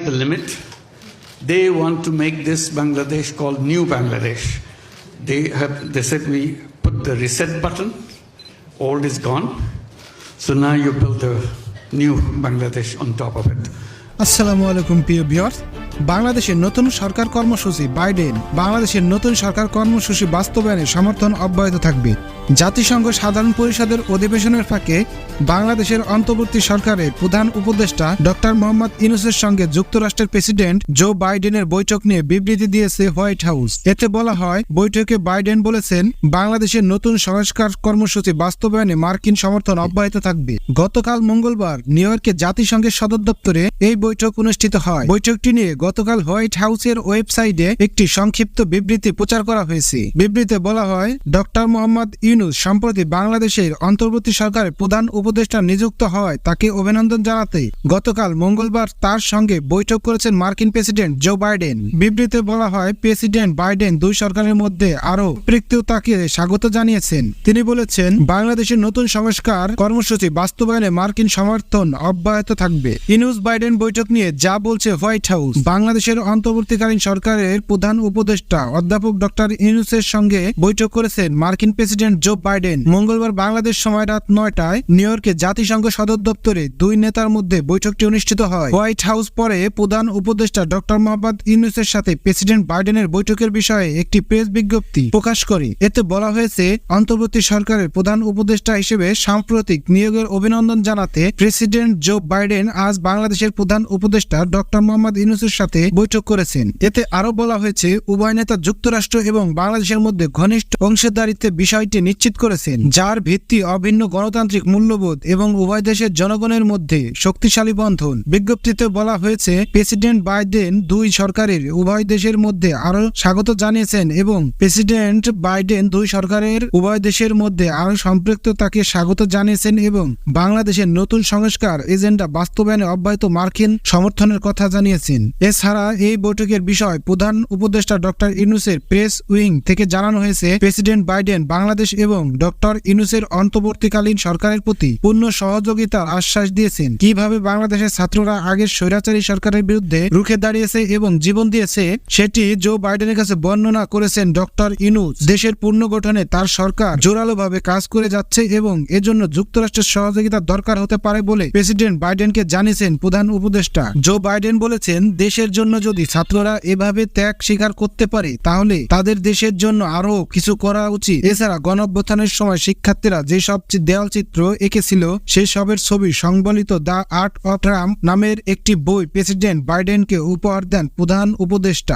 the limit. They want to make this Bangladesh called New Bangladesh. They said we put the reset button, old is gone, so now you build a new Bangladesh on top of it. আসসালামু আলাইকুম প্রিয় viewers, বাংলাদেশের নতুন সরকার কর্মসূচি Biden বাংলাদেশের নতুন সরকার কর্মসূচি বাস্তবায়নের সমর্থন অব্যাহত থাকবে। জাতিসংঘ সাধারণ পরিষদের অধিবেশনের ফাঁকে বাংলাদেশের অন্তর্বর্তী সরকারের প্রধান উপদেষ্টা ডক্টর মোহাম্মদ ইউনূসের সঙ্গে যুক্তরাষ্ট্রের প্রেসিডেন্ট জো বাইডেনের বৈঠক নিয়ে বিবৃতি দিয়েছে হোয়াইট হাউস। এতে বলা হয়, বৈঠকে বাইডেন বলেছেন বাংলাদেশের নতুন সংস্কার কর্মসূচি বাস্তবায়নে মার্কিন সমর্থন অব্যাহত থাকবে। গতকাল মঙ্গলবার নিউ ইয়র্কে জাতিসংঘের সদর দপ্তরে এই বৈঠক অনুষ্ঠিত হয়। বৈঠকটি নিয়ে গতকাল হোয়াইট হাউসের ওয়েবসাইটে একটি সংক্ষিপ্ত বিবৃতি প্রচার করা হয়েছে। বিবৃতিতে বলা হয়, ডক্টর মোহাম্মদ ইউনূস সম্প্রতি বাংলাদেশের অন্তর্বর্তী সরকারের প্রধান উপদেষ্টা নিযুক্ত হওয়ায় তাকে অভিনন্দন জানাতে গতকাল মঙ্গলবার তার সঙ্গে বৈঠক করেছেন মার্কিন প্রেসিডেন্ট জো বাইডেন। বিবৃতিতে বলা হয়, প্রেসিডেন্ট বাইডেন দুই সরকারের মধ্যে আরও সম্পৃক্ততাকে স্বাগত জানিয়েছেন। তিনি বলেছেন, বাংলাদেশের নতুন সংস্কার কর্মসূচি বাস্তবায়নে মার্কিন সমর্থন অব্যাহত থাকবে। ইউনূস বাইডেন বৈঠক নিয়ে যা বলছে হোয়াইট হাউস, বাংলাদেশের অন্তর্বর্তীকালীন সরকারের প্রধান উপদেষ্টা অধ্যাপক ডক্টর ইউনূসের সঙ্গে বৈঠক করেছেন মার্কিন প্রেসিডেন্ট জো বাইডেন। মঙ্গলবার বাংলাদেশ সময় রাত 9টায় নিউ ইয়র্কে জাতিসংঘ সদর দপ্তরে দুই নেতার মধ্যে বৈঠকটি অনুষ্ঠিত হয়। হোয়াইট হাউস পরে প্রধান উপদেষ্টা ডক্টর মোহাম্মদ ইউনূসের সাথে প্রেসিডেন্ট বাইডেনের বৈঠকের বিষয়ে একটি প্রেস বিজ্ঞপ্তি প্রকাশ করে। এতে বলা হয়েছে, অন্তর্বর্তী সরকারের প্রধান উপদেষ্টা হিসেবে সাম্প্রতিক নিয়োগের অভিনন্দন জানাতে প্রেসিডেন্ট জো বাইডেন আজ বাংলাদেশের প্রধান উপদেষ্টা ডক্টর মোহাম্মদ ইউনূসের সাথে বৈঠক করেছেন। এতে আরো বলা হয়েছে, উভয় নেতা যুক্তরাষ্ট্র এবং বাংলাদেশের মধ্যে ঘনিষ্ঠ অংশীদারিত্বের বিষয়টি নিশ্চিত করেছেন, যার ভিত্তি অভিন্ন গণতান্ত্রিক মূল্যবোধ এবং উভয় দেশের জনগণের মধ্যে শক্তিশালী বন্ধন। বিজ্ঞপ্তিতে বলা হয়েছে, প্রেসিডেন্ট বাইডেন দুই সরকারের উভয় দেশের মধ্যে আরো স্বাগত জানিয়েছেন এবং প্রেসিডেন্ট বাইডেন দুই সরকারের উভয় দেশের মধ্যে আরো সম্পৃক্ততাকে স্বাগত জানিয়েছেন এবং বাংলাদেশের নতুন সংস্কার এজেন্ডা বাস্তবায়নে অব্যাহত মার্কিন সমর্থনের কথা জানিয়েছেন। এছাড়া এই বৈঠকের বিষয় প্রধান উপদেষ্টা ডক্টর ইউনূসের প্রেস উইং থেকে জানানো হয়েছে, প্রেসিডেন্ট বাইডেন বাংলাদেশ এবং ডক্টর ইউনূসের অন্তর্বর্তীকালীন সরকারের প্রতি পূর্ণ সহযোগিতার আশ্বাস দিয়েছেন। কিভাবে বাংলাদেশের ছাত্ররা আগের স্বৈরাচারী সরকারের বিরুদ্ধে রুখে দাঁড়িয়েছে এবং জীবন দিয়েছে সেটি জো বাইডেনের কাছে বর্ণনা করেছেন ডক্টর ইউনূস। দেশের পুনর্গঠনে তার সরকার জোরালোভাবে কাজ করে যাচ্ছে এবং এজন্য যুক্তরাষ্ট্রের সহযোগিতা দরকার হতে পারে বলে প্রেসিডেন্ট বাইডেনকে জানিয়েছেন প্রধান উপদেষ্টা। জো বাইডেন বলেছেন, দেশের জন্য যদি ছাত্ররা এভাবে ত্যাগ স্বীকার করতে পারে তাহলে তাদের দেশের জন্য আরো কিছু করা উচিত। এছাড়া গণঅভ্যুত্থানের সময় শিক্ষার্থীরা যেসব দেয়ালচিত্র এঁকেছিল সেসবের ছবি সংবলিত দ্য আর্ট অফ ট্রাম্প নামের একটি বই প্রেসিডেন্ট বাইডেনকে উপহার দেন প্রধান উপদেষ্টা।